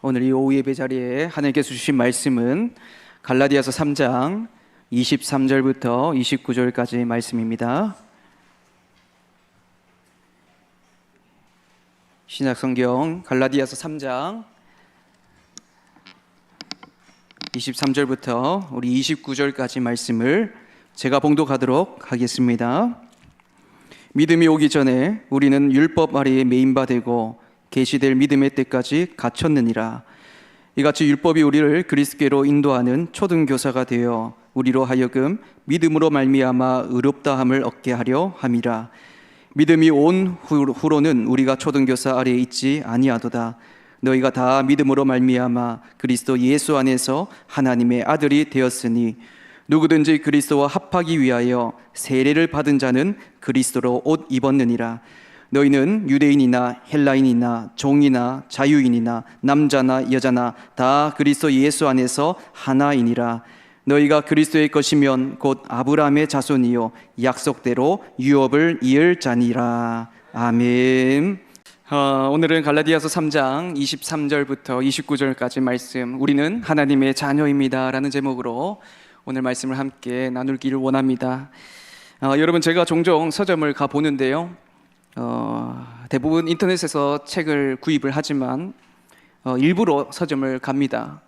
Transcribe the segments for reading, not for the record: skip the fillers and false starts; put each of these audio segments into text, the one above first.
오늘 이 오후 예배 자리에 하나님께서 주신 말씀은 갈라디아서 3장 23절부터 29절까지 말씀입니다. 신약성경 갈라디아서 3장 23절부터 우리 29절까지 말씀을 제가 봉독하도록 하겠습니다. 믿음이 오기 전에 우리는 율법 아래에 매인바 되고 계시될 믿음의 때까지 갇혔느니라. 이같이 율법이 우리를 그리스도께로 인도하는 초등교사가 되어 우리로 하여금 믿음으로 말미암아 의롭다함을 얻게 하려 함이라. 믿음이 온 후로는 우리가 초등교사 아래에 있지 아니하도다. 너희가 다 믿음으로 말미암아 그리스도 예수 안에서 하나님의 아들이 되었으니 누구든지 그리스도와 합하기 위하여 세례를 받은 자는 그리스도로 옷 입었느니라. 너희는 유대인이나 헬라인이나 종이나 자유인이나 남자나 여자나 다 그리스도 예수 안에서 하나이니라. 너희가 그리스도의 것이면 곧 아브라함의 자손이요 약속대로 유업을 이을 자니라. 아멘. 오늘은 갈라디아서 3장 23절부터 29절까지 말씀, 우리는 하나님의 자녀입니다 라는 제목으로 오늘 말씀을 함께 나누기를 원합니다. 여러분, 제가 종종 서점을 가보는데요, 대부분 인터넷에서 책을 구입을 하지만 일부러 서점을 갑니다.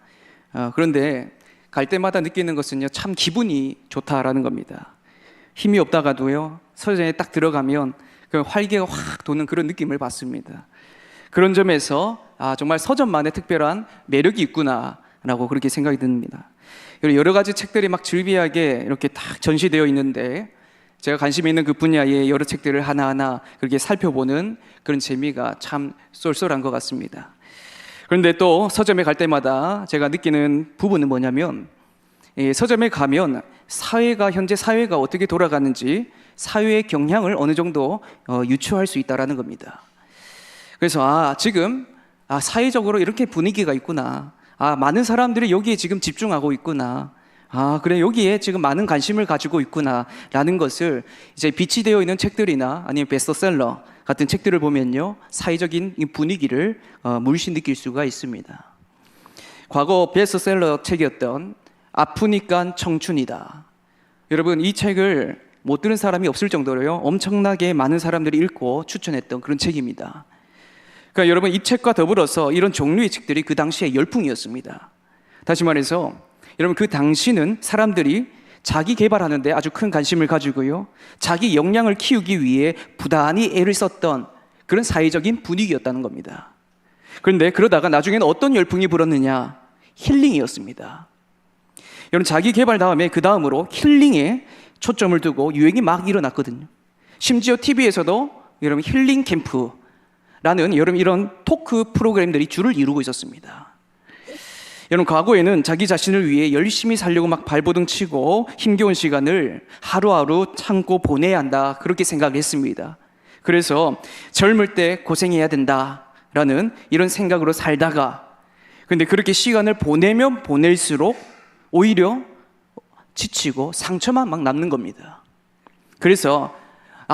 그런데 갈 때마다 느끼는 것은요, 참 기분이 좋다라는 겁니다. 힘이 없다가도요, 서점에 딱 들어가면 그 활기가 확 도는 그런 느낌을 받습니다. 그런 점에서 정말 서점만의 특별한 매력이 있구나라고 그렇게 생각이 듭니다. 여러 가지 책들이 막 즐비하게 이렇게 딱 전시되어 있는데 제가 관심 있는 그 분야의 여러 책들을 하나하나 그렇게 살펴보는 그런 재미가 참 쏠쏠한 것 같습니다. 그런데 또 서점에 갈 때마다 제가 느끼는 부분은 뭐냐면, 서점에 가면 현재 사회가 어떻게 돌아가는지 사회의 경향을 어느 정도 유추할 수 있다는 겁니다. 그래서 지금 사회적으로 이렇게 분위기가 있구나, 많은 사람들이 여기에 지금 집중하고 있구나, 그래, 여기에 지금 많은 관심을 가지고 있구나 라는 것을 이제 비치되어 있는 책들이나 아니면 베스트셀러 같은 책들을 보면요, 사회적인 분위기를 물씬 느낄 수가 있습니다. 과거 베스트셀러 책이었던 아프니까 청춘이다. 여러분, 이 책을 못 들은 사람이 없을 정도로요, 엄청나게 많은 사람들이 읽고 추천했던 그런 책입니다. 그러니까 여러분, 이 책과 더불어서 이런 종류의 책들이 그 당시에 열풍이었습니다. 다시 말해서 여러분, 그 당시는 사람들이 자기 개발하는데 아주 큰 관심을 가지고요, 자기 역량을 키우기 위해 부단히 애를 썼던 그런 사회적인 분위기였다는 겁니다. 그런데 그러다가 나중에는 어떤 열풍이 불었느냐? 힐링이었습니다. 여러분, 자기 개발 다음에 그 다음으로 힐링에 초점을 두고 유행이 막 일어났거든요. 심지어 TV에서도 여러분 힐링 캠프라는 여러분 이런 토크 프로그램들이 줄을 이루고 있었습니다. 여러분, 과거에는 자기 자신을 위해 열심히 살려고 막 발버둥 치고 힘겨운 시간을 하루하루 참고 보내야 한다, 그렇게 생각을 했습니다. 그래서 젊을 때 고생해야 된다라는 이런 생각으로 살다가, 근데 그렇게 시간을 보내면 보낼수록 오히려 지치고 상처만 막 남는 겁니다. 그래서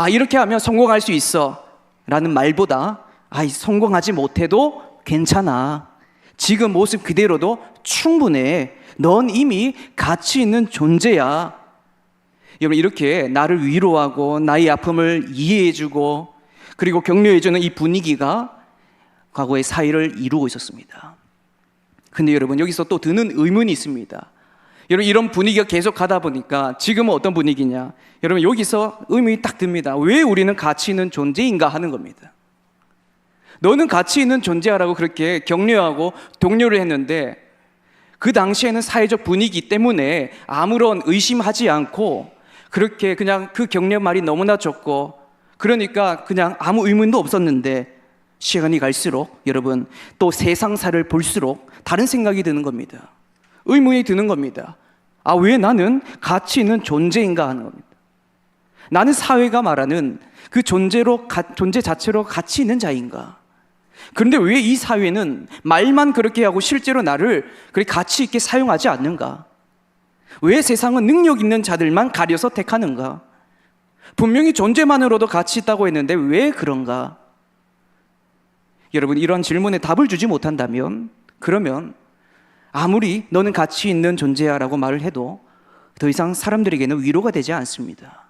이렇게 하면 성공할 수 있어 라는 말보다 성공하지 못해도 괜찮아, 지금 모습 그대로도 충분해, 넌 이미 가치 있는 존재야, 여러분, 이렇게 나를 위로하고 나의 아픔을 이해해주고 그리고 격려해주는 이 분위기가 과거의 사회를 이루고 있었습니다. 근데 여러분, 여기서 또 드는 의문이 있습니다. 여러분, 이런 분위기가 계속 가다 보니까 지금은 어떤 분위기냐? 여러분, 여기서 의문이 딱 듭니다. 왜 우리는 가치 있는 존재인가 하는 겁니다. 너는 가치 있는 존재라고 그렇게 격려하고 독려를 했는데 그 당시에는 사회적 분위기 때문에 아무런 의심하지 않고 그렇게 그냥 그 격려 말이 너무나 적고, 그러니까 그냥 아무 의문도 없었는데 시간이 갈수록 여러분, 또 세상사를 볼수록 다른 생각이 드는 겁니다. 의문이 드는 겁니다. 왜 나는 가치 있는 존재인가 하는 겁니다. 나는 사회가 말하는 그 존재 자체로 가치 있는 자인가? 그런데 왜 이 사회는 말만 그렇게 하고 실제로 나를 그렇게 가치 있게 사용하지 않는가? 왜 세상은 능력 있는 자들만 가려서 택하는가? 분명히 존재만으로도 가치 있다고 했는데 왜 그런가? 여러분, 이런 질문에 답을 주지 못한다면 그러면 아무리 너는 가치 있는 존재야 라고 말을 해도 더 이상 사람들에게는 위로가 되지 않습니다.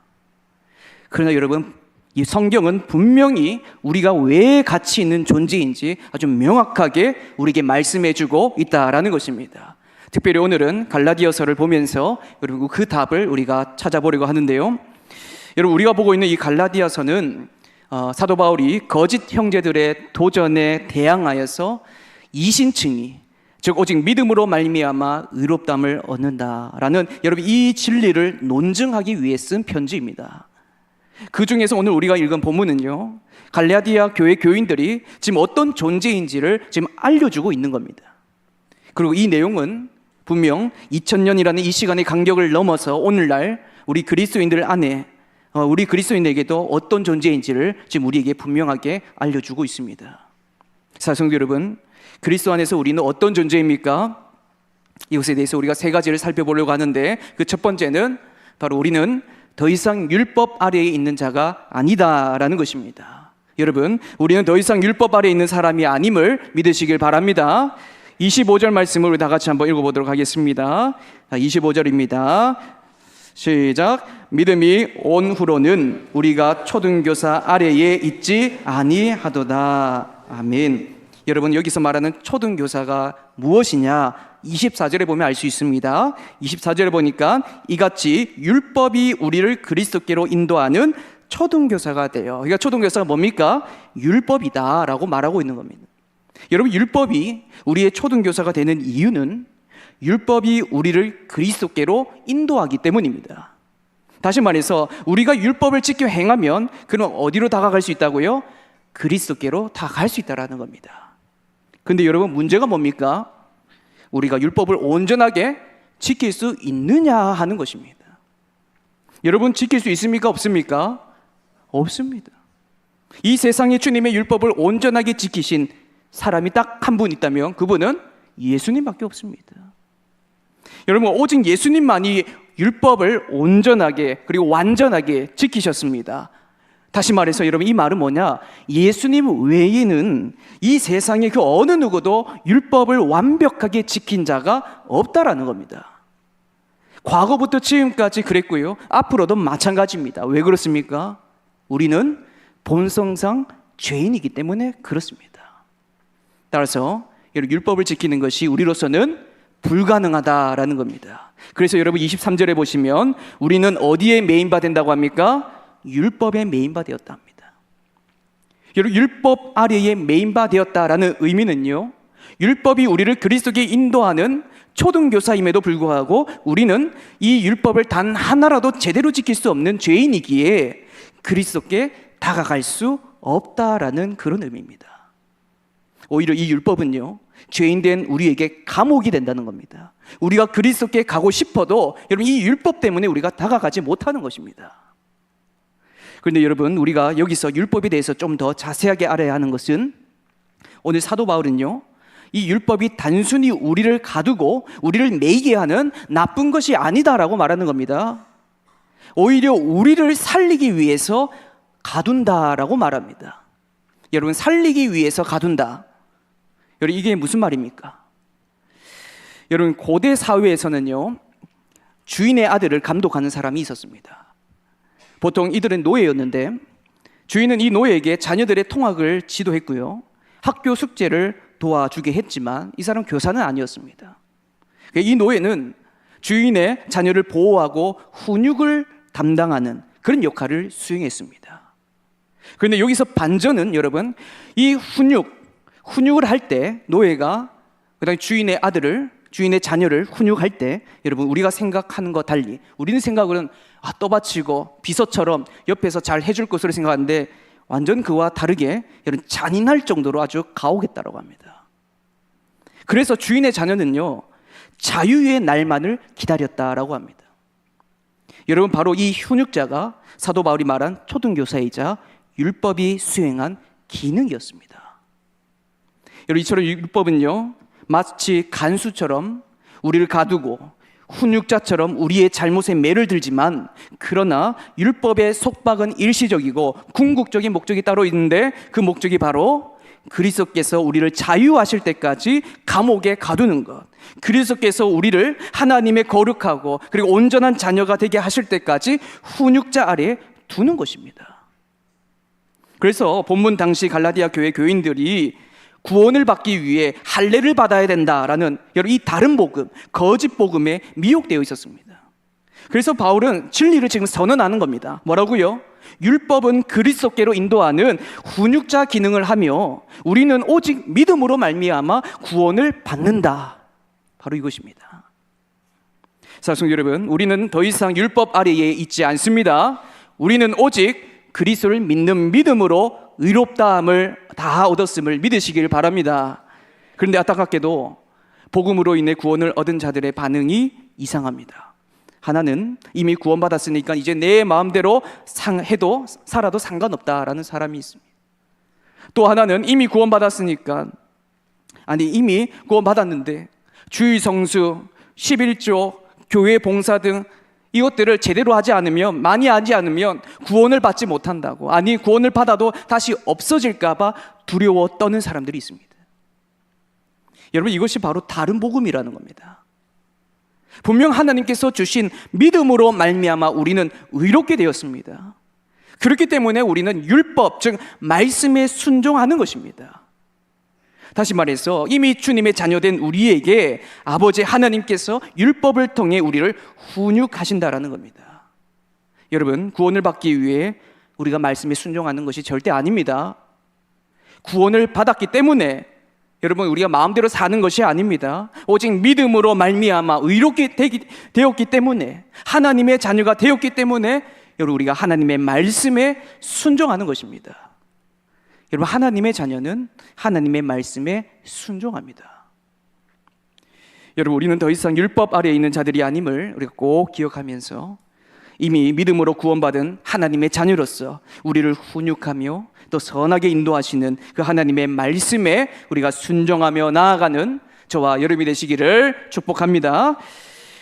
그러나 여러분, 이 성경은 분명히 우리가 왜 가치 있는 존재인지 아주 명확하게 우리에게 말씀해주고 있다라는 것입니다. 특별히 오늘은 갈라디아서를 보면서 그리고 그 답을 우리가 찾아보려고 하는데요. 여러분, 우리가 보고 있는 이 갈라디아서는 사도 바울이 거짓 형제들의 도전에 대항하여서 이신층이, 즉 오직 믿음으로 말미암아 의롭다함을 얻는다라는 여러분 이 진리를 논증하기 위해 쓴 편지입니다. 그 중에서 오늘 우리가 읽은 본문은요, 갈라디아 교회 교인들이 지금 어떤 존재인지를 지금 알려주고 있는 겁니다. 그리고 이 내용은 분명 2000년이라는 이 시간의 간격을 넘어서 오늘날 우리 그리스도인들 안에 우리 그리스도인에게도 어떤 존재인지를 지금 우리에게 분명하게 알려주고 있습니다. 사성도 여러분, 그리스도 안에서 우리는 어떤 존재입니까? 이것에 대해서 우리가 세 가지를 살펴보려고 하는데, 그 첫 번째는 바로 우리는 더 이상 율법 아래에 있는 자가 아니다라는 것입니다. 여러분, 우리는 더 이상 율법 아래에 있는 사람이 아님을 믿으시길 바랍니다. 25절 말씀을 우리 다 같이 한번 읽어보도록 하겠습니다. 25절입니다. 시작. 믿음이 온 후로는 우리가 초등교사 아래에 있지 아니하도다. 아멘. 여러분, 여기서 말하는 초등교사가 무엇이냐? 24절에 보면 알 수 있습니다. 24절에 보니까 이같이 율법이 우리를 그리스도께로 인도하는 초등교사가 돼요. 그러니까 초등교사가 뭡니까? 율법이다 라고 말하고 있는 겁니다. 여러분, 율법이 우리의 초등교사가 되는 이유는 율법이 우리를 그리스도께로 인도하기 때문입니다. 다시 말해서 우리가 율법을 지켜 행하면 그는 어디로 다가갈 수 있다고요? 그리스도께로 다가갈 수 있다는 겁니다. 근데 여러분, 문제가 뭡니까? 우리가 율법을 온전하게 지킬 수 있느냐 하는 것입니다. 여러분, 지킬 수 있습니까? 없습니까? 없습니다. 이 세상에 주님의 율법을 온전하게 지키신 사람이 딱 한 분 있다면 그분은 예수님밖에 없습니다. 여러분, 오직 예수님만이 율법을 온전하게 그리고 완전하게 지키셨습니다. 다시 말해서 여러분, 이 말은 뭐냐? 예수님 외에는 이 세상에 그 어느 누구도 율법을 완벽하게 지킨 자가 없다라는 겁니다. 과거부터 지금까지 그랬고요, 앞으로도 마찬가지입니다. 왜 그렇습니까? 우리는 본성상 죄인이기 때문에 그렇습니다. 따라서 여러분, 율법을 지키는 것이 우리로서는 불가능하다라는 겁니다. 그래서 여러분 23절에 보시면 우리는 어디에 메인바 된다고 합니까? 율법에 메인바 되었다 합니다. 여러분, 율법 아래에 메인바 되었다라는 의미는요, 율법이 우리를 그리스도께 인도하는 초등교사임에도 불구하고 우리는 이 율법을 단 하나라도 제대로 지킬 수 없는 죄인이기에 그리스도께 다가갈 수 없다라는 그런 의미입니다. 오히려 이 율법은요, 죄인된 우리에게 감옥이 된다는 겁니다. 우리가 그리스도께 가고 싶어도 여러분, 이 율법 때문에 우리가 다가가지 못하는 것입니다. 그런데 여러분, 우리가 여기서 율법에 대해서 좀 더 자세하게 알아야 하는 것은, 오늘 사도 바울은요, 이 율법이 단순히 우리를 가두고 우리를 매이게 하는 나쁜 것이 아니다라고 말하는 겁니다. 오히려 우리를 살리기 위해서 가둔다라고 말합니다. 여러분, 살리기 위해서 가둔다, 여러분, 이게 무슨 말입니까? 여러분, 고대 사회에서는요, 주인의 아들을 감독하는 사람이 있었습니다. 보통 이들은 노예였는데 주인은 이 노예에게 자녀들의 통학을 지도했고요, 학교 숙제를 도와주게 했지만 이 사람은 교사는 아니었습니다. 이 노예는 주인의 자녀를 보호하고 훈육을 담당하는 그런 역할을 수행했습니다. 그런데 여기서 반전은 여러분, 이 훈육을 할 때 노예가 그다음에 주인의 자녀를 훈육할 때 여러분, 우리가 생각하는 것 달리 우리는 생각으로는 떠받치고 비서처럼 옆에서 잘 해줄 것으로 생각하는데 완전 그와 다르게 여러분, 잔인할 정도로 아주 가혹했다고 합니다. 그래서 주인의 자녀는요, 자유의 날만을 기다렸다라고 합니다. 여러분, 바로 이 훈육자가 사도 바울이 말한 초등교사이자 율법이 수행한 기능이었습니다. 여러분, 이처럼 율법은요, 마치 간수처럼 우리를 가두고 훈육자처럼 우리의 잘못에 매를 들지만, 그러나 율법의 속박은 일시적이고 궁극적인 목적이 따로 있는데 그 목적이 바로 그리스도께서 우리를 자유하실 때까지 감옥에 가두는 것, 그리스도께서 우리를 하나님의 거룩하고 그리고 온전한 자녀가 되게 하실 때까지 훈육자 아래에 두는 것입니다. 그래서 본문 당시 갈라디아 교회 교인들이 구원을 받기 위해 할례를 받아야 된다라는 여러분 이 다른 복음, 거짓 복음에 미혹되어 있었습니다. 그래서 바울은 진리를 지금 선언하는 겁니다. 뭐라고요? 율법은 그리스도께로 인도하는 훈육자 기능을 하며 우리는 오직 믿음으로 말미암아 구원을 받는다. 바로 이것입니다. 사랑하는 여러분, 우리는 더 이상 율법 아래에 있지 않습니다. 우리는 오직 그리스도를 믿는 믿음으로 의롭다함을 다 얻었음을 믿으시길 바랍니다. 그런데 안타깝게도 복음으로 인해 구원을 얻은 자들의 반응이 이상합니다. 하나는 이미 구원받았으니까 이제 내 마음대로 해도 살아도 상관없다라는 사람이 있습니다. 또 하나는 이미 구원받았으니까 이미 구원받았는데 주일 성수, 11조, 교회 봉사 등 이것들을 제대로 하지 않으면, 많이 하지 않으면 구원을 받지 못한다고, 구원을 받아도 다시 없어질까 봐 두려워 떠는 사람들이 있습니다. 여러분, 이것이 바로 다른 복음이라는 겁니다. 분명 하나님께서 주신 믿음으로 말미암아 우리는 의롭게 되었습니다. 그렇기 때문에 우리는 율법, 즉 말씀에 순종하는 것입니다. 다시 말해서 이미 주님의 자녀된 우리에게 아버지 하나님께서 율법을 통해 우리를 훈육하신다라는 겁니다. 여러분, 구원을 받기 위해 우리가 말씀에 순종하는 것이 절대 아닙니다. 구원을 받았기 때문에 여러분 우리가 마음대로 사는 것이 아닙니다. 오직 믿음으로 말미암아 의롭게 되었기 때문에, 하나님의 자녀가 되었기 때문에 여러분 우리가 하나님의 말씀에 순종하는 것입니다. 여러분, 하나님의 자녀는 하나님의 말씀에 순종합니다. 여러분, 우리는 더 이상 율법 아래에 있는 자들이 아님을 우리가 꼭 기억하면서 이미 믿음으로 구원받은 하나님의 자녀로서 우리를 훈육하며 또 선하게 인도하시는 그 하나님의 말씀에 우리가 순종하며 나아가는 저와 여러분이 되시기를 축복합니다.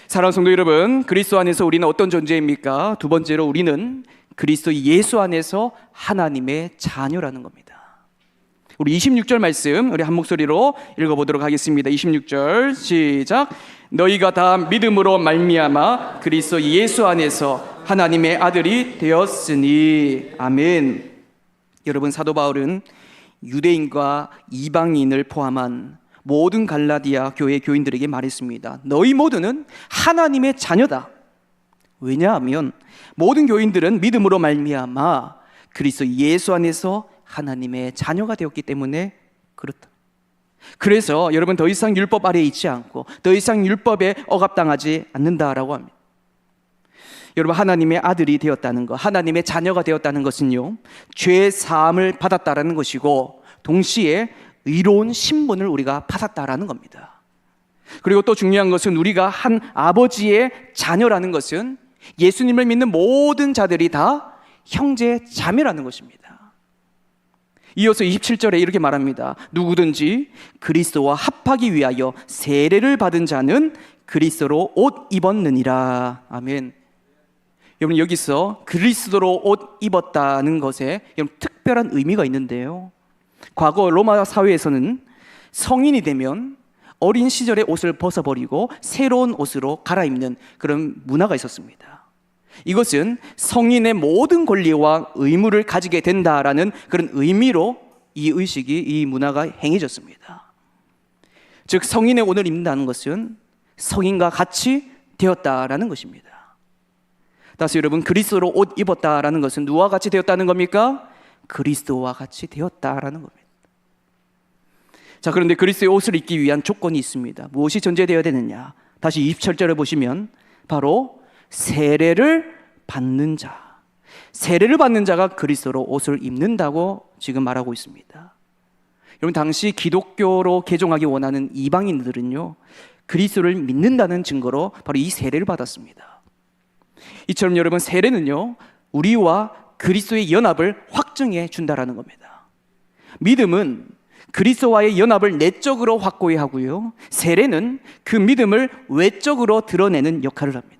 사랑하는 성도 여러분, 그리스도 안에서 우리는 어떤 존재입니까? 두 번째로 우리는 그리스도 예수 안에서 하나님의 자녀라는 겁니다. 우리 26절 말씀 우리 한 목소리로 읽어보도록 하겠습니다. 26절 시작. 너희가 다 믿음으로 말미암아 그리스도 예수 안에서 하나님의 아들이 되었으니. 아멘. 여러분, 사도 바울은 유대인과 이방인을 포함한 모든 갈라디아 교회 교인들에게 말했습니다. 너희 모두는 하나님의 자녀다. 왜냐하면 모든 교인들은 믿음으로 말미암아 그리스도 예수 안에서 하나님의 자녀가 되었기 때문에 그렇다. 그래서 여러분 더 이상 율법 아래에 있지 않고 더 이상 율법에 억압당하지 않는다라고 합니다. 여러분, 하나님의 아들이 되었다는 것, 하나님의 자녀가 되었다는 것은요, 죄 사함을 받았다라는 것이고 동시에 의로운 신분을 우리가 받았다라는 겁니다. 그리고 또 중요한 것은 우리가 한 아버지의 자녀라는 것은 예수님을 믿는 모든 자들이 다 형제 자매라는 것입니다. 이어서 27절에 이렇게 말합니다. 누구든지 그리스도와 합하기 위하여 세례를 받은 자는 그리스도로 옷 입었느니라. 아멘. 여러분, 여기서 그리스도로 옷 입었다는 것에 여러분 특별한 의미가 있는데요, 과거 로마 사회에서는 성인이 되면 어린 시절의 옷을 벗어버리고 새로운 옷으로 갈아입는 그런 문화가 있었습니다. 이것은 성인의 모든 권리와 의무를 가지게 된다라는 그런 의미로 이 의식이, 이 문화가 행해졌습니다. 즉 성인의 옷을 입는다는 것은 성인과 같이 되었다라는 것입니다. 다시 여러분, 그리스도로 옷 입었다라는 것은 누구와 같이 되었다는 겁니까? 그리스도와 같이 되었다라는 겁니다. 자, 그런데 그리스도의 옷을 입기 위한 조건이 있습니다. 무엇이 전제되어야 되느냐? 다시 27절을 보시면 바로 세례를 받는 자, 세례를 받는 자가 그리스도로 옷을 입는다고 지금 말하고 있습니다. 여러분, 당시 기독교로 개종하기 원하는 이방인들은요, 그리스도를 믿는다는 증거로 바로 이 세례를 받았습니다. 이처럼 여러분, 세례는요, 우리와 그리스도의 연합을 확증해 준다라는 겁니다. 믿음은 그리스도와의 연합을 내적으로 확고히 하고요, 세례는 그 믿음을 외적으로 드러내는 역할을 합니다.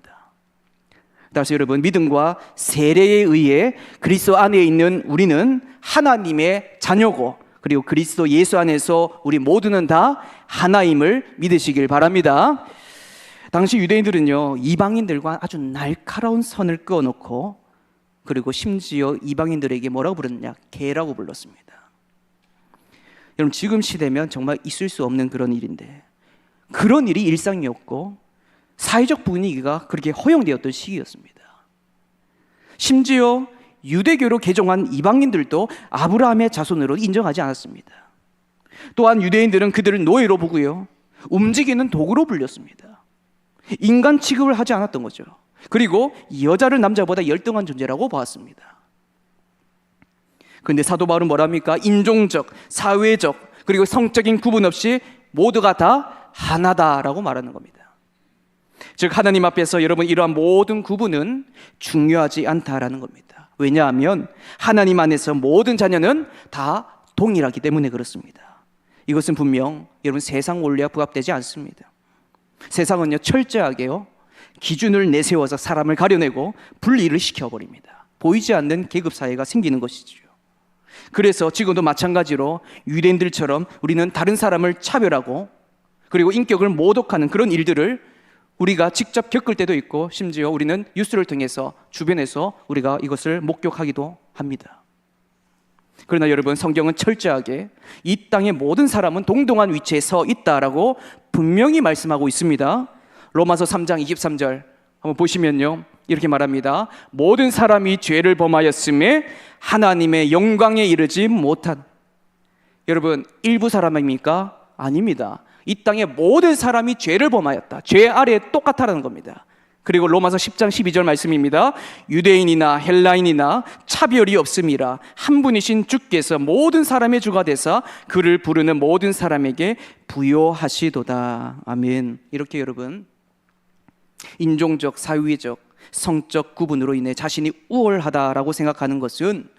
따라서 여러분, 믿음과 세례에 의해 그리스도 안에 있는 우리는 하나님의 자녀고, 그리고 그리스도 예수 안에서 우리 모두는 다 하나임을 믿으시길 바랍니다. 당시 유대인들은요, 이방인들과 아주 날카로운 선을 그어놓고, 그리고 심지어 이방인들에게 뭐라고 부르느냐? 개라고 불렀습니다. 여러분, 지금 시대면 정말 있을 수 없는 그런 일인데, 그런 일이 일상이었고 사회적 분위기가 그렇게 허용되었던 시기였습니다. 심지어 유대교로 개종한 이방인들도 아브라함의 자손으로 인정하지 않았습니다. 또한 유대인들은 그들을 노예로 보고요, 움직이는 도구로 불렸습니다. 인간 취급을 하지 않았던 거죠. 그리고 여자를 남자보다 열등한 존재라고 보았습니다. 그런데 사도 바울은 뭐랍니까? 인종적, 사회적, 그리고 성적인 구분 없이 모두가 다 하나다라고 말하는 겁니다. 즉, 하나님 앞에서 여러분, 이러한 모든 구분은 중요하지 않다라는 겁니다. 왜냐하면 하나님 안에서 모든 자녀는 다 동일하기 때문에 그렇습니다. 이것은 분명 여러분, 세상 원리와 부합되지 않습니다. 세상은요, 철저하게요, 기준을 내세워서 사람을 가려내고 분리를 시켜버립니다. 보이지 않는 계급사회가 생기는 것이죠. 그래서 지금도 마찬가지로 유대인들처럼 우리는 다른 사람을 차별하고, 그리고 인격을 모독하는 그런 일들을 우리가 직접 겪을 때도 있고, 심지어 우리는 뉴스를 통해서 주변에서 우리가 이것을 목격하기도 합니다. 그러나 여러분, 성경은 철저하게 이 땅의 모든 사람은 동등한 위치에 서 있다라고 분명히 말씀하고 있습니다. 로마서 3장 23절 한번 보시면요, 이렇게 말합니다. 모든 사람이 죄를 범하였음에 하나님의 영광에 이르지 못한. 여러분, 일부 사람입니까? 아닙니다. 이 땅의 모든 사람이 죄를 범하였다. 죄 아래에 똑같다라는 겁니다. 그리고 로마서 10장 12절 말씀입니다. 유대인이나 헬라인이나 차별이 없음이라 한 분이신 주께서 모든 사람의 주가 되사 그를 부르는 모든 사람에게 부요하시도다. 아멘. 이렇게 여러분, 인종적, 사회적, 성적 구분으로 인해 자신이 우월하다라고 생각하는 것은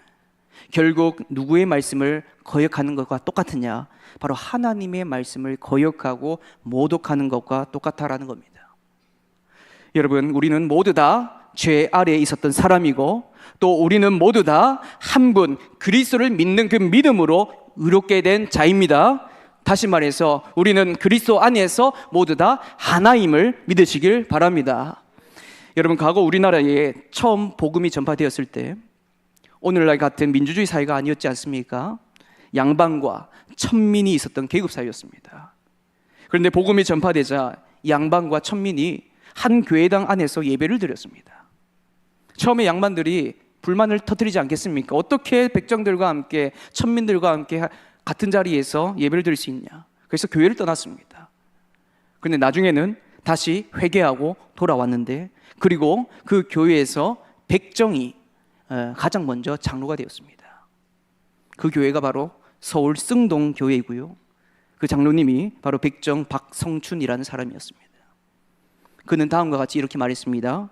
결국 누구의 말씀을 거역하는 것과 똑같으냐? 바로 하나님의 말씀을 거역하고 모독하는 것과 똑같다라는 겁니다. 여러분, 우리는 모두 다 죄 아래에 있었던 사람이고, 또 우리는 모두 다 한 분 그리스도를 믿는 그 믿음으로 의롭게 된 자입니다. 다시 말해서 우리는 그리스도 안에서 모두 다 하나임을 믿으시길 바랍니다. 여러분, 과거 우리나라에 처음 복음이 전파되었을 때 오늘날 같은 민주주의 사회가 아니었지 않습니까? 양반과 천민이 있었던 계급 사회였습니다. 그런데 복음이 전파되자 양반과 천민이 한 교회당 안에서 예배를 드렸습니다. 처음에 양반들이 불만을 터뜨리지 않겠습니까? 어떻게 백정들과 함께, 천민들과 함께 같은 자리에서 예배를 드릴 수 있냐? 그래서 교회를 떠났습니다. 그런데 나중에는 다시 회개하고 돌아왔는데, 그리고 그 교회에서 백정이 가장 먼저 장로가 되었습니다. 그 교회가 바로 서울 승동 교회이고요, 그 장로님이 바로 백정 박성춘이라는 사람이었습니다. 그는 다음과 같이 이렇게 말했습니다.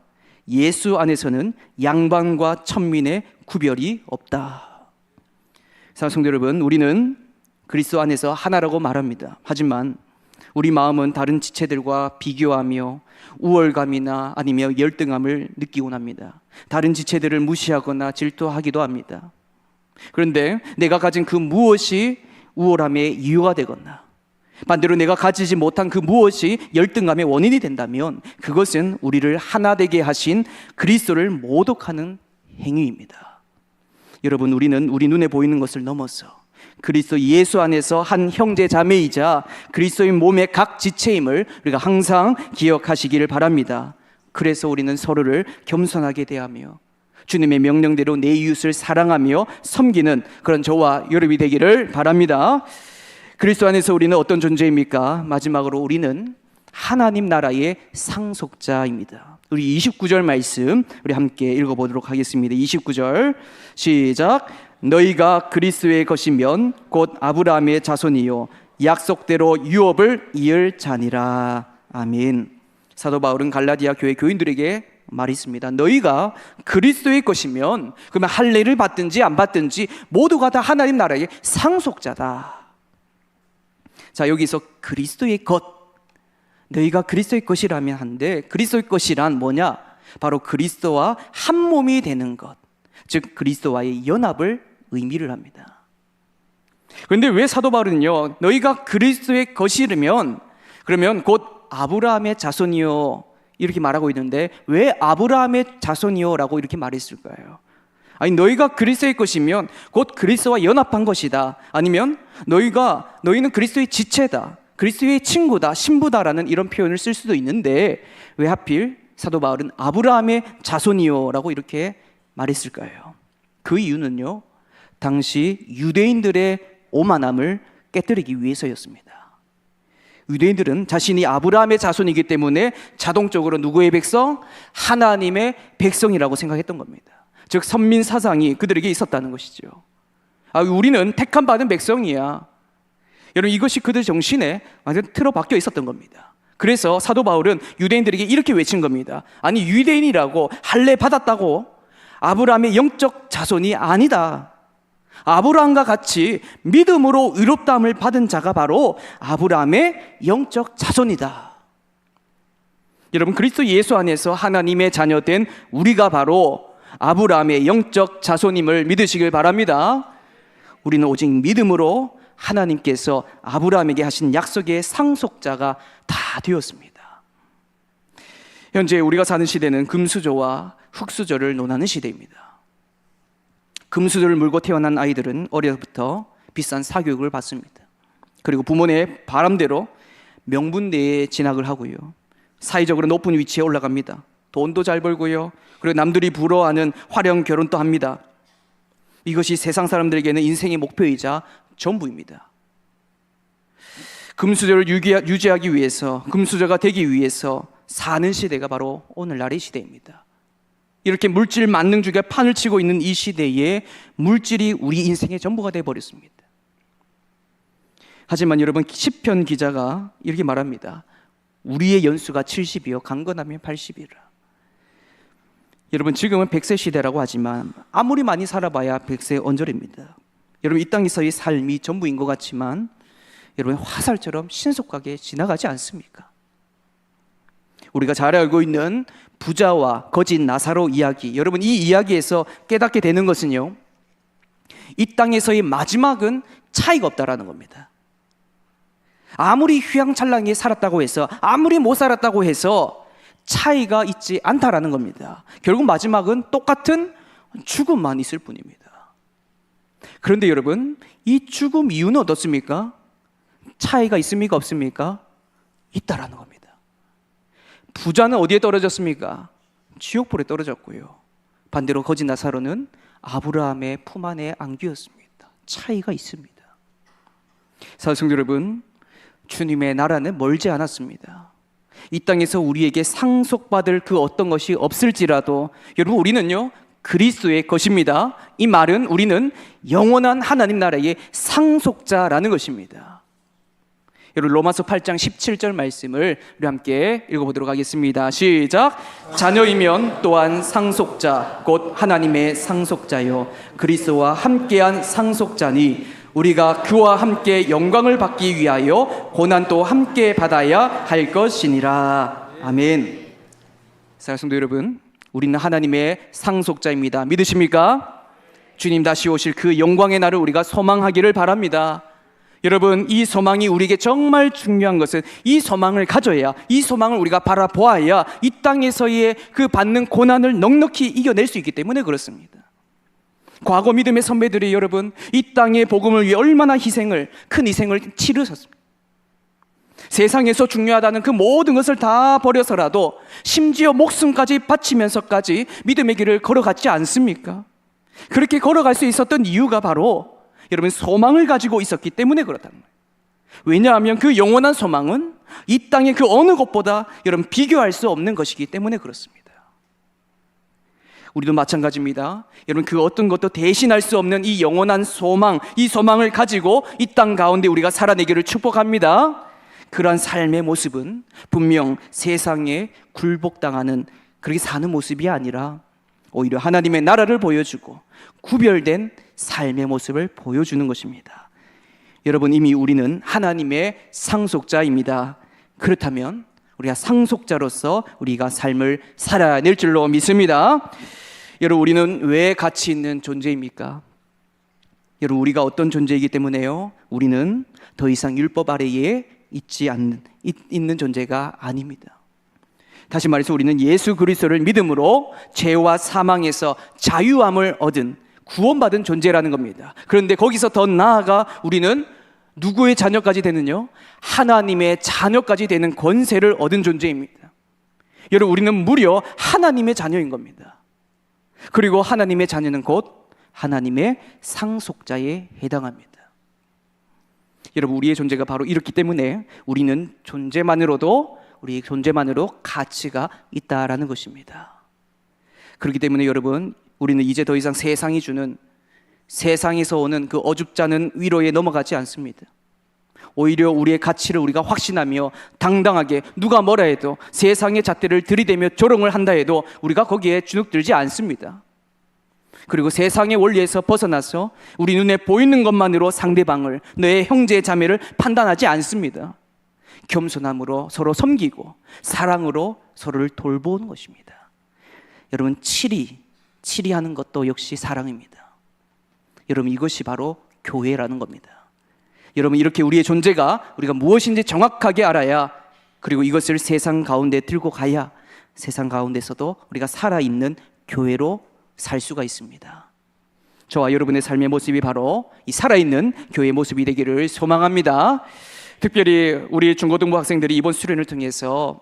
예수 안에서는 양반과 천민의 구별이 없다. 사랑하는 성도 여러분, 우리는 그리스도 안에서 하나라고 말합니다. 하지만 우리 마음은 다른 지체들과 비교하며 우월감이나 아니면 열등함을 느끼곤 합니다. 다른 지체들을 무시하거나 질투하기도 합니다. 그런데 내가 가진 그 무엇이 우월함의 이유가 되거나, 반대로 내가 가지지 못한 그 무엇이 열등감의 원인이 된다면 그것은 우리를 하나 되게 하신 그리스도를 모독하는 행위입니다. 여러분, 우리는 우리 눈에 보이는 것을 넘어서 그리스도 예수 안에서 한 형제 자매이자 그리스도의 몸의 각 지체임을 우리가 항상 기억하시기를 바랍니다. 그래서 우리는 서로를 겸손하게 대하며 주님의 명령대로 내 이웃을 사랑하며 섬기는 그런 저와 여러분이 되기를 바랍니다. 그리스도 안에서 우리는 어떤 존재입니까? 마지막으로 우리는 하나님 나라의 상속자입니다. 우리 29절 말씀 우리 함께 읽어보도록 하겠습니다. 29절 시작. 너희가 그리스도의 것이면 곧 아브라함의 자손이요 약속대로 유업을 이을 자니라. 아멘. 사도 바울은 갈라디아 교회 교인들에게 말했습니다. 너희가 그리스도의 것이면 그러면 할례를 받든지 안 받든지 모두가 다 하나님 나라의 상속자다. 자, 여기서 그리스도의 것, 너희가 그리스도의 것이라면 한데, 그리스도의 것이란 뭐냐? 바로 그리스도와 한 몸이 되는 것, 즉 그리스도와의 연합을 의미를 합니다. 그런데 왜 사도 바울은요, 너희가 그리스도의 것이라면 그러면 곧 아브라함의 자손이요 이렇게 말하고 있는데, 왜 아브라함의 자손이요 라고 이렇게 말했을까요? 아니, 너희가 그리스도의 것이면 곧 그리스도와 연합한 것이다, 아니면 너희는 그리스도의 지체다, 그리스도의 친구다, 신부다라는 이런 표현을 쓸 수도 있는데, 왜 하필 사도 바울은 아브라함의 자손이요 라고 이렇게 말했을까요? 그 이유는요, 당시 유대인들의 오만함을 깨뜨리기 위해서였습니다. 유대인들은 자신이 아브라함의 자손이기 때문에 자동적으로 누구의 백성? 하나님의 백성이라고 생각했던 겁니다. 즉 선민 사상이 그들에게 있었다는 것이죠. 우리는 택함 받은 백성이야. 여러분, 이것이 그들 정신에 완전 틀어박혀 있었던 겁니다. 그래서 사도 바울은 유대인들에게 이렇게 외친 겁니다. 아니, 유대인이라고 할례 받았다고 아브라함의 영적 자손이 아니다. 아브라함과 같이 믿음으로 의롭다함을 받은 자가 바로 아브라함의 영적 자손이다. 여러분, 그리스도 예수 안에서 하나님의 자녀된 우리가 바로 아브라함의 영적 자손임을 믿으시길 바랍니다. 우리는 오직 믿음으로 하나님께서 아브라함에게 하신 약속의 상속자가 다 되었습니다. 현재 우리가 사는 시대는 금수저와 흙수저를 논하는 시대입니다. 금수저를 물고 태어난 아이들은 어려서부터 비싼 사교육을 받습니다. 그리고 부모의 바람대로 명문대에 진학을 하고요, 사회적으로 높은 위치에 올라갑니다. 돈도 잘 벌고요, 그리고 남들이 부러워하는 화려한 결혼도 합니다. 이것이 세상 사람들에게는 인생의 목표이자 전부입니다. 금수저를 유지하기 위해서, 금수저가 되기 위해서 사는 시대가 바로 오늘날의 시대입니다. 이렇게 물질 만능주의가 판을 치고 있는 이 시대에 물질이 우리 인생의 전부가 되어버렸습니다. 하지만 여러분, 시편 기자가 이렇게 말합니다. 우리의 연수가 70이요 강건하면 80이라. 여러분, 지금은 100세 시대라고 하지만 아무리 많이 살아봐야 100세 언저리입니다. 여러분, 이 땅에서의 삶이 전부인 것 같지만 여러분, 화살처럼 신속하게 지나가지 않습니까? 우리가 잘 알고 있는 부자와 거짓 나사로 이야기, 여러분, 이 이야기에서 깨닫게 되는 것은요, 이 땅에서의 마지막은 차이가 없다라는 겁니다. 아무리 휘황찬란하게 살았다고 해서, 아무리 못 살았다고 해서 차이가 있지 않다라는 겁니다. 결국 마지막은 똑같은 죽음만 있을 뿐입니다. 그런데 여러분, 이 죽음 이유는 어떻습니까? 차이가 있습니까? 없습니까? 있다라는 겁니다. 부자는 어디에 떨어졌습니까? 지옥불에 떨어졌고요, 반대로 거짓 나사로는 아브라함의 품 안에 안기었습니다. 차이가 있습니다. 사랑하는 여러분, 주님의 나라는 멀지 않았습니다. 이 땅에서 우리에게 상속받을 그 어떤 것이 없을지라도 여러분, 우리는요 그리스도의 것입니다. 이 말은 우리는 영원한 하나님 나라의 상속자라는 것입니다. 여러분, 로마서 8장 17절 말씀을 우리 함께 읽어보도록 하겠습니다. 시작. 자녀이면 또한 상속자 곧 하나님의 상속자요 그리스도와 함께한 상속자니 우리가 그와 함께 영광을 받기 위하여 고난도 함께 받아야 할 것이니라. 아멘. 사랑하는 성도 여러분, 우리는 하나님의 상속자입니다. 믿으십니까? 주님 다시 오실 그 영광의 날을 우리가 소망하기를 바랍니다. 여러분, 이 소망이 우리에게 정말 중요한 것은 이 소망을 가져야, 이 소망을 우리가 바라보아야 이 땅에서의 그 받는 고난을 넉넉히 이겨낼 수 있기 때문에 그렇습니다. 과거 믿음의 선배들이 여러분, 이 땅의 복음을 위해 얼마나 큰 희생을 치르셨습니다. 세상에서 중요하다는 그 모든 것을 다 버려서라도 심지어 목숨까지 바치면서까지 믿음의 길을 걸어갔지 않습니까? 그렇게 걸어갈 수 있었던 이유가 바로 여러분, 소망을 가지고 있었기 때문에 그렇다는 거예요. 왜냐하면 그 영원한 소망은 이 땅의 그 어느 것보다 여러분 비교할 수 없는 것이기 때문에 그렇습니다. 우리도 마찬가지입니다. 여러분, 그 어떤 것도 대신할 수 없는 이 영원한 소망, 이 소망을 가지고 이 땅 가운데 우리가 살아내기를 축복합니다. 그러한 삶의 모습은 분명 세상에 굴복당하는 그렇게 사는 모습이 아니라 오히려 하나님의 나라를 보여주고 구별된 삶의 모습을 보여주는 것입니다. 여러분, 이미 우리는 하나님의 상속자입니다. 그렇다면 우리가 상속자로서 우리가 삶을 살아야 될 줄로 믿습니다. 여러분, 우리는 왜 가치 있는 존재입니까? 여러분, 우리가 어떤 존재이기 때문에요? 우리는 더 이상 율법 아래에 있는 존재가 아닙니다. 다시 말해서 우리는 예수 그리스도를 믿음으로 죄와 사망에서 자유함을 얻은 구원받은 존재라는 겁니다. 그런데 거기서 더 나아가 우리는 누구의 자녀까지 되느냐? 하나님의 자녀까지 되는 권세를 얻은 존재입니다. 여러분, 우리는 무려 하나님의 자녀인 겁니다. 그리고 하나님의 자녀는 곧 하나님의 상속자에 해당합니다. 여러분, 우리의 존재가 바로 이렇기 때문에 우리는 우리 존재만으로 가치가 있다라는 것입니다. 그렇기 때문에 여러분, 우리는 이제 더 이상 세상이 주는, 세상에서 오는 그 어줍지 않은 위로에 넘어가지 않습니다. 오히려 우리의 가치를 우리가 확신하며 당당하게 누가 뭐라 해도, 세상의 잣대를 들이대며 조롱을 한다 해도 우리가 거기에 주눅들지 않습니다. 그리고 세상의 원리에서 벗어나서 우리 눈에 보이는 것만으로 상대방을, 너의 형제 자매를 판단하지 않습니다. 겸손함으로 서로 섬기고 사랑으로 서로를 돌보는 것입니다. 여러분, 치리하는 것도 역시 사랑입니다. 여러분, 이것이 바로 교회라는 겁니다. 여러분, 이렇게 우리의 존재가 우리가 무엇인지 정확하게 알아야, 그리고 이것을 세상 가운데 들고 가야 세상 가운데서도 우리가 살아있는 교회로 살 수가 있습니다. 저와 여러분의 삶의 모습이 바로 이 살아있는 교회의 모습이 되기를 소망합니다. 특별히 우리 중고등부 학생들이 이번 수련을 통해서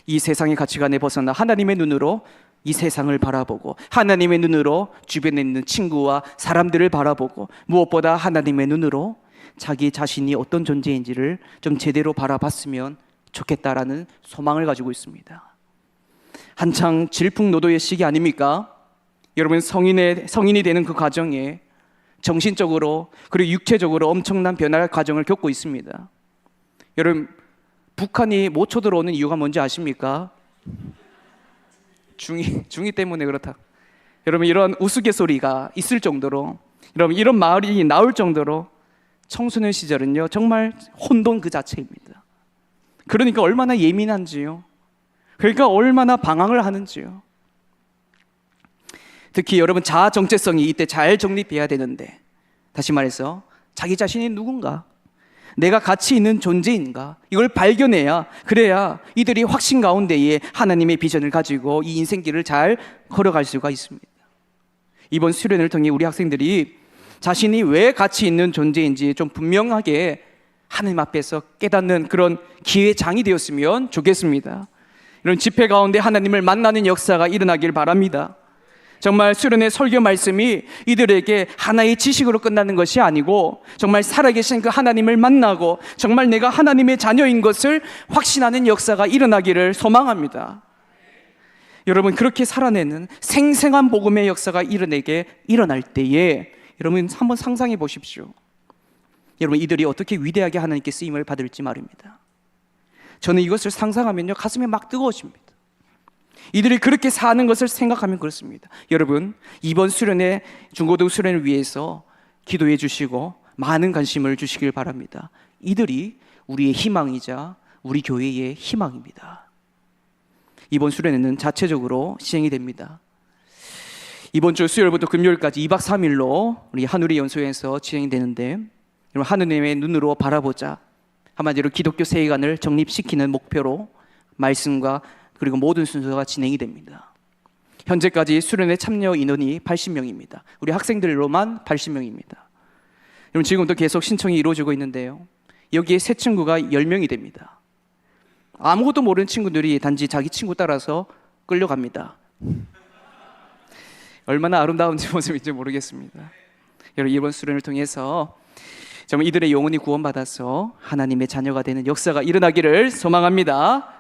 이 세상의 가치관에 벗어나 하나님의 눈으로 이 세상을 바라보고, 하나님의 눈으로 주변에 있는 친구와 사람들을 바라보고, 무엇보다 하나님의 눈으로 자기 자신이 어떤 존재인지를 좀 제대로 바라봤으면 좋겠다라는 소망을 가지고 있습니다. 한창 질풍노도의 시기 아닙니까? 여러분, 성인이 되는 그 과정에 정신적으로 그리고 육체적으로 엄청난 변화의 과정을 겪고 있습니다. 여러분, 북한이 못 쳐들어오는 이유가 뭔지 아십니까? 중이 때문에 그렇다. 여러분, 이런 우스갯소리가 있을 정도로, 여러분, 이런 말이 나올 정도로 청소년 시절은요 정말 혼돈 그 자체입니다. 그러니까 얼마나 예민한지요. 그러니까 얼마나 방황을 하는지요. 특히 여러분, 자아 정체성이 이때 잘 정립돼야 되는데, 다시 말해서 자기 자신이 누군가, 내가 가치 있는 존재인가, 이걸 발견해야, 그래야 이들이 확신 가운데에 하나님의 비전을 가지고 이 인생길을 잘 걸어갈 수가 있습니다. 이번 수련을 통해 우리 학생들이 자신이 왜 가치 있는 존재인지 좀 분명하게 하나님 앞에서 깨닫는 그런 기회장이 되었으면 좋겠습니다. 이런 집회 가운데 하나님을 만나는 역사가 일어나길 바랍니다. 정말 수련의 설교 말씀이 이들에게 하나의 지식으로 끝나는 것이 아니고, 정말 살아계신 그 하나님을 만나고 정말 내가 하나님의 자녀인 것을 확신하는 역사가 일어나기를 소망합니다. 여러분, 그렇게 살아내는 생생한 복음의 역사가 일어날 때에 여러분 한번 상상해 보십시오. 여러분, 이들이 어떻게 위대하게 하나님께 쓰임을 받을지 말입니다. 저는 이것을 상상하면요 가슴이 막 뜨거워집니다. 이들이 그렇게 사는 것을 생각하면 그렇습니다. 여러분, 이번 수련회, 중고등 수련을 위해서 기도해 주시고 많은 관심을 주시길 바랍니다. 이들이 우리의 희망이자 우리 교회의 희망입니다. 이번 수련회는 자체적으로 시행이 됩니다. 이번 주 수요일부터 금요일까지 2박 3일로 우리 한우리 연소에서 진행이 되는데, 여러분, 하느님의 눈으로 바라보자, 한마디로 기독교 세계관을 정립시키는 목표로 말씀과 그리고 모든 순서가 진행이 됩니다. 현재까지 수련회 참여 인원이 80명입니다. 우리 학생들로만 80명입니다. 여러분, 지금도 계속 신청이 이루어지고 있는데요, 여기에 새 친구가 10명이 됩니다. 아무것도 모르는 친구들이 단지 자기 친구 따라서 끌려갑니다. 얼마나 아름다운 모습인지 모르겠습니다. 여러분, 이번 수련을 통해서 정말 이들의 영혼이 구원받아서 하나님의 자녀가 되는 역사가 일어나기를 소망합니다.